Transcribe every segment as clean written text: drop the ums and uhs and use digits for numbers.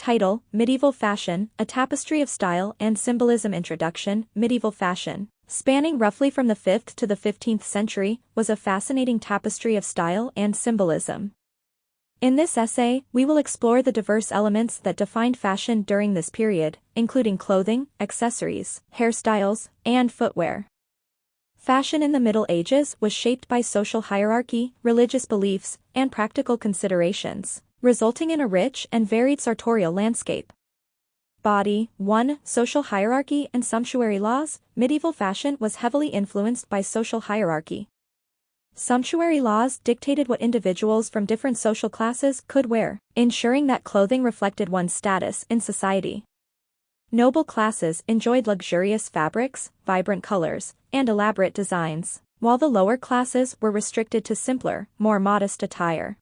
Title: Medieval Fashion, A Tapestry of Style and Symbolism. Introduction: Medieval fashion, spanning roughly from the 5th to the 15th century, was a fascinating tapestry of style and symbolism. In this essay, we will explore the diverse elements that defined fashion during this period, including clothing, accessories, hairstyles, and footwear. Fashion in the Middle Ages was shaped by social hierarchy, religious beliefs, and practical considerations, resulting in a rich and varied sartorial landscape. Body 1. Social hierarchy and sumptuary laws. Medieval fashion was heavily influenced by social hierarchy. Sumptuary laws dictated what individuals from different social classes could wear, ensuring that clothing reflected one's status in society. Noble classes enjoyed luxurious fabrics, vibrant colors, and elaborate designs, while the lower classes were restricted to simpler, more modest attire.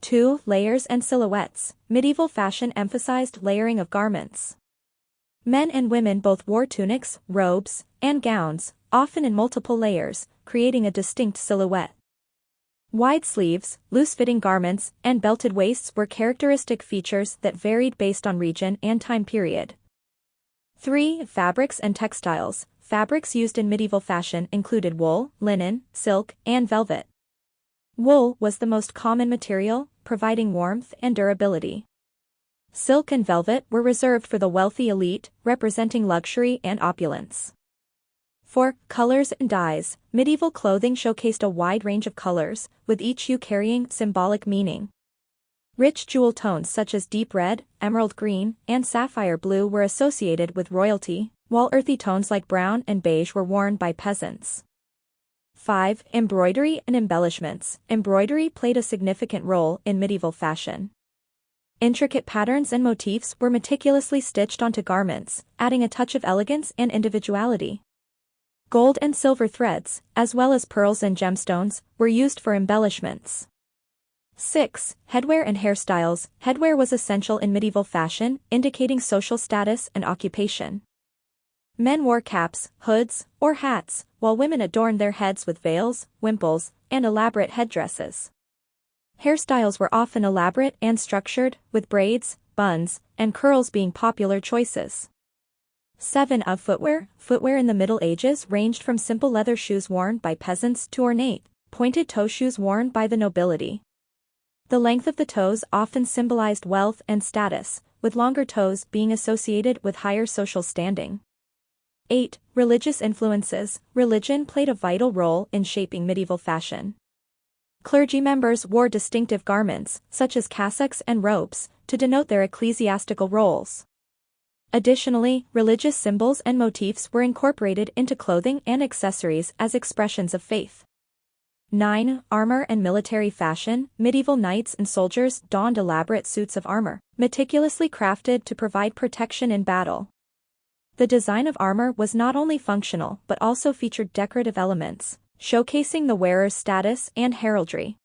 2. Layers and silhouettes. Medieval fashion emphasized layering of garments. Men and women both wore tunics, robes, and gowns, often in multiple layers, creating a distinct silhouette. Wide sleeves, loose-fitting garments, and belted waists were characteristic features that varied based on region and time period. 3. Fabrics and textiles. Fabrics used in medieval fashion included wool, linen, silk, and velvet. Wool was the most common material, providing warmth and durability. Silk and velvet were reserved for the wealthy elite, representing luxury and opulence. 4. Colors and dyes. Medieval clothing showcased a wide range of colors, with each hue carrying symbolic meaning. Rich jewel tones such as deep red, emerald green, and sapphire blue were associated with royalty, while earthy tones like brown and beige were worn by peasants. 5. Embroidery and embellishments. Embroidery played a significant role in medieval fashion. Intricate patterns and motifs were meticulously stitched onto garments, adding a touch of elegance and individuality. Gold and silver threads, as well as pearls and gemstones, were used for embellishments. 6. Headwear and hairstyles. Headwear was essential in medieval fashion, indicating social status and occupation. Men wore caps, hoods, or hats, while women adorned their heads with veils, wimples, and elaborate headdresses. Hairstyles were often elaborate and structured, with braids, buns, and curls being popular choices. 7. Of footwear. Footwear in the Middle Ages ranged from simple leather shoes worn by peasants to ornate, pointed toe shoes worn by the nobility. The length of the toes often symbolized wealth and status, with longer toes being associated with higher social standing. 8. Religious influences. Religion played a vital role in shaping medieval fashion. Clergy members wore distinctive garments, such as cassocks and robes, to denote their ecclesiastical roles. Additionally, religious symbols and motifs were incorporated into clothing and accessories as expressions of faith. 9. Armor and military fashion. Medieval knights and soldiers donned elaborate suits of armor, meticulously crafted to provide protection in battle. The design of armor was not only functional but also featured decorative elements, showcasing the wearer's status and heraldry.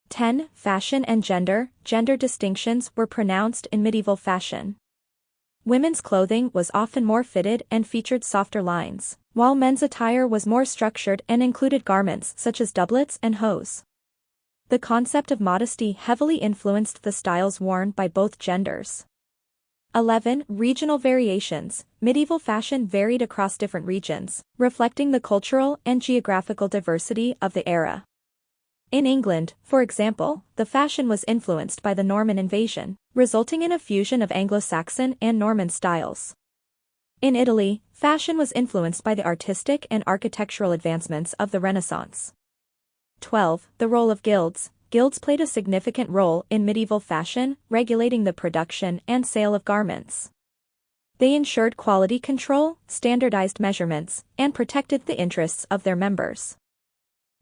10. Fashion and gender. Gender distinctions were pronounced in medieval fashion. Women's clothing was often more fitted and featured softer lines, while men's attire was more structured and included garments such as doublets and hose. The concept of modesty heavily influenced the styles worn by both genders. 11. Regional variations. Medieval fashion varied across different regions, reflecting the cultural and geographical diversity of the era. In England, for example, the fashion was influenced by the Norman invasion, resulting in a fusion of Anglo-Saxon and Norman styles. In Italy, fashion was influenced by the artistic and architectural advancements of the Renaissance. 12. The role of guilds. Guilds played a significant role in medieval fashion, regulating the production and sale of garments. They ensured quality control, standardized measurements, and protected the interests of their members.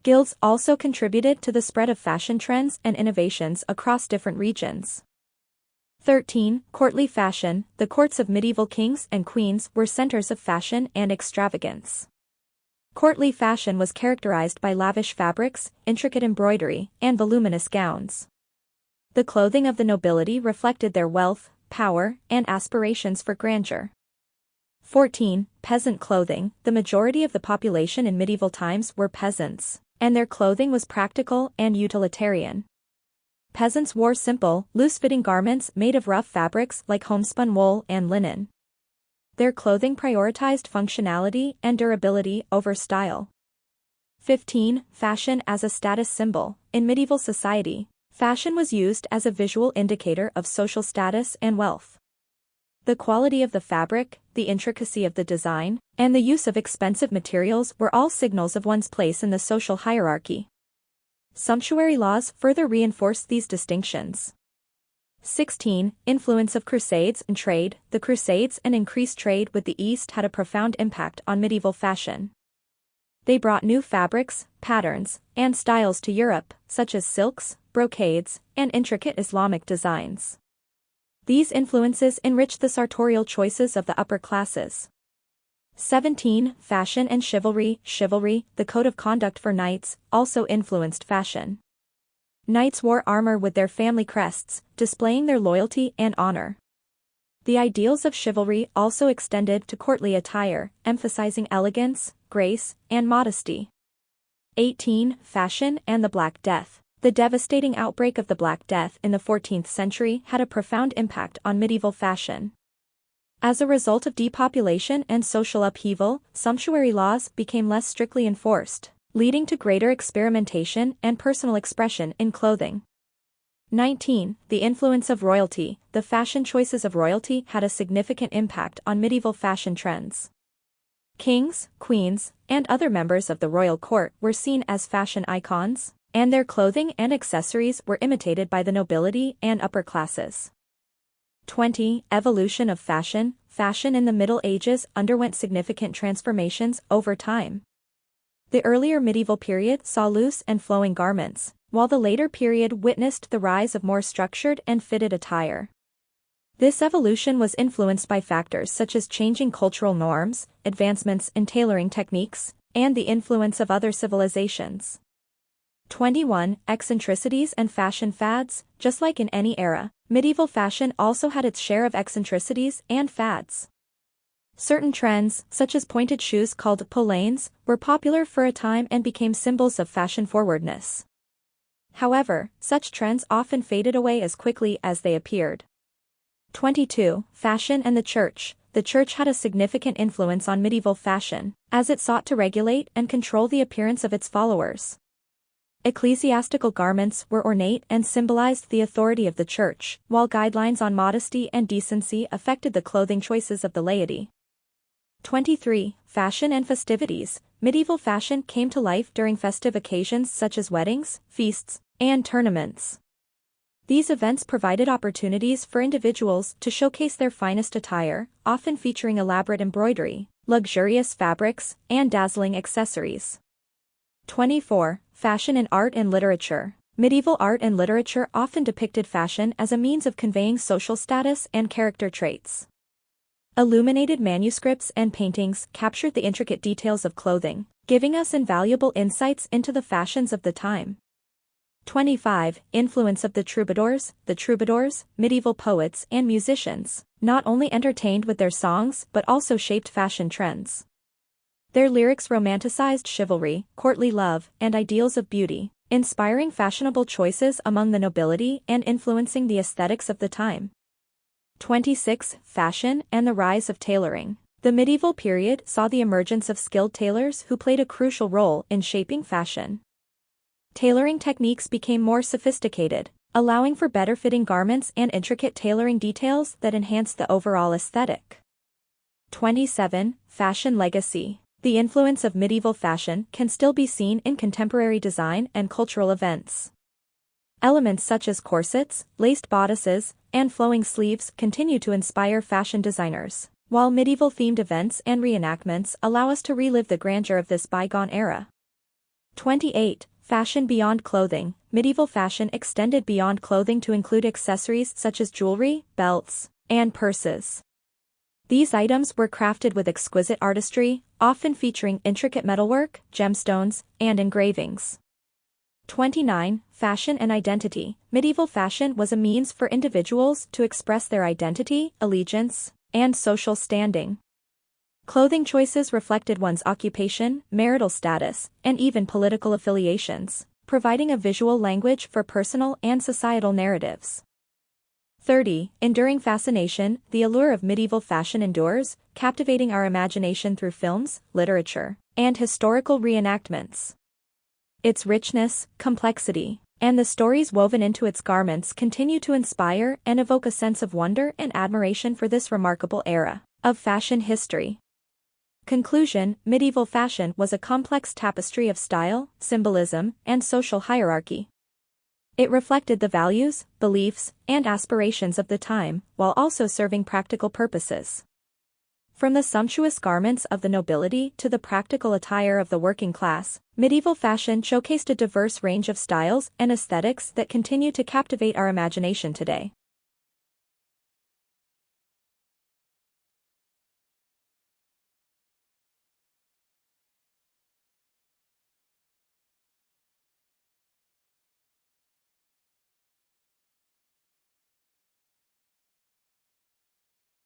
Guilds also contributed to the spread of fashion trends and innovations across different regions. 13. Courtly fashion. The courts of medieval kings and queens were centers of fashion and extravagance. Courtly fashion was characterized by lavish fabrics, intricate embroidery, and voluminous gowns. The clothing of the nobility reflected their wealth, power, and aspirations for grandeur. 14. Peasant clothing. The majority of the population in medieval times were peasants, and their clothing was practical and utilitarian. Peasants wore simple, loose-fitting garments made of rough fabrics like homespun wool and linen. Their clothing prioritized functionality and durability over style. 15. Fashion as a status symbol. In medieval society, fashion was used as a visual indicator of social status and wealth. The quality of the fabric, the intricacy of the design, and the use of expensive materials were all signals of one's place in the social hierarchy. Sumptuary laws further reinforced these distinctions. 16. Influence of Crusades and trade. The Crusades and increased trade with the East had a profound impact on medieval fashion. They brought new fabrics, patterns, and styles to Europe, such as silks, brocades, and intricate Islamic designs. These influences enriched the sartorial choices of the upper classes. 17. Fashion and chivalry. Chivalry, the code of conduct for knights, also influenced fashion. Knights wore armor with their family crests, displaying their loyalty and honor. The ideals of chivalry also extended to courtly attire, emphasizing elegance, grace, and modesty. 18. Fashion and the Black Death. The devastating outbreak of the Black Death in the 14th century had a profound impact on medieval fashion. As a result of depopulation and social upheaval, sumptuary laws became less strictly enforced, leading to greater experimentation and personal expression in clothing. 19. The influence of royalty. The fashion choices of royalty had a significant impact on medieval fashion trends. Kings, queens, and other members of the royal court were seen as fashion icons, and their clothing and accessories were imitated by the nobility and upper classes. 20. Evolution of fashion. Fashion in the Middle Ages underwent significant transformations over time. The earlier medieval period saw loose and flowing garments, while the later period witnessed the rise of more structured and fitted attire. This evolution was influenced by factors such as changing cultural norms, advancements in tailoring techniques, and the influence of other civilizations. 21. Eccentricities and fashion fads. Just like in any era, medieval fashion also had its share of eccentricities and fads. Certain trends, such as pointed shoes called polaines, were popular for a time and became symbols of fashion forwardness. However, such trends often faded away as quickly as they appeared. 22. Fashion and the Church. The Church had a significant influence on medieval fashion, as it sought to regulate and control the appearance of its followers. Ecclesiastical garments were ornate and symbolized the authority of the Church, while guidelines on modesty and decency affected the clothing choices of the laity. 23. Fashion and festivities. Medieval fashion came to life during festive occasions such as weddings, feasts, and tournaments. These events provided opportunities for individuals to showcase their finest attire, often featuring elaborate embroidery, luxurious fabrics, and dazzling accessories. 24. Fashion in art and literature. Medieval art and literature often depicted fashion as a means of conveying social status and character traits. Illuminated manuscripts and paintings captured the intricate details of clothing, giving us invaluable insights into the fashions of the time. 25. Influence of the troubadours. The troubadours, medieval poets and musicians, not only entertained with their songs but also shaped fashion trends. Their lyrics romanticized chivalry, courtly love, and ideals of beauty, inspiring fashionable choices among the nobility and influencing the aesthetics of the time. 26. Fashion and the rise of tailoring. The medieval period saw the emergence of skilled tailors who played a crucial role in shaping fashion. Tailoring techniques became more sophisticated, allowing for better fitting garments and intricate tailoring details that enhanced the overall aesthetic. 27. Fashion legacy. The influence of medieval fashion can still be seen in contemporary design and cultural events. Elements such as corsets, laced bodices, and flowing sleeves continue to inspire fashion designers, while medieval-themed events and reenactments allow us to relive the grandeur of this bygone era. 28. Fashion beyond clothing. Medieval fashion extended beyond clothing to include accessories such as jewelry, belts, and purses. These items were crafted with exquisite artistry, often featuring intricate metalwork, gemstones, and engravings. 29. Fashion and identity. Medieval fashion was a means for individuals to express their identity, allegiance, and social standing. Clothing choices reflected one's occupation, marital status, and even political affiliations, providing a visual language for personal and societal narratives. 30. Enduring fascination, the allure of medieval fashion endures, captivating our imagination through films, literature, and historical reenactments. Its richness, complexity, and the stories woven into its garments continue to inspire and evoke a sense of wonder and admiration for this remarkable era of fashion history. Conclusion: medieval fashion was a complex tapestry of style, symbolism, and social hierarchy. It reflected the values, beliefs, and aspirations of the time, while also serving practical purposes. From the sumptuous garments of the nobility to the practical attire of the working class, medieval fashion showcased a diverse range of styles and aesthetics that continue to captivate our imagination today.